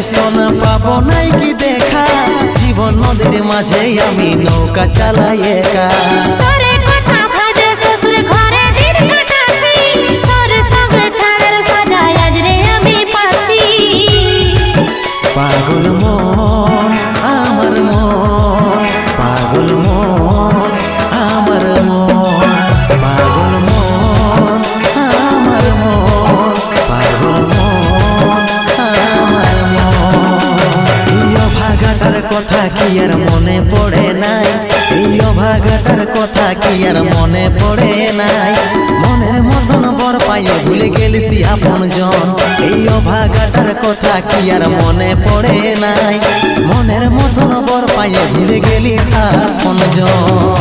সোনা পাবো নাই কি দেখা, জীবন নদীর মাঝে আমি নৌকা চালাই একা। তোরে কথা ভাবে শ্বশুর ঘরে দিন কাটাচ্ছি, তোর সঙ্গে ছাড়ার সাজা আজ রে আমি পাচ্ছি। পাগল মন আমার মন, পাগল মন আমার মন, পাগল মন আমার মন, পাগল মন আমার মন। এই অভাগাটার কথা কি আর মনে পড়ে নাই, এই অভাগাটার কথা কি আর মনে পড়ে নাই। মনের মতন বর পাইয়ে ভুলে গেলিস আপন জন, এই অভাগাটার কথা কি আর মনে পড়ে নাই। মনের মতন বর পাইয়ে ভুলে গেলিস আপন জন।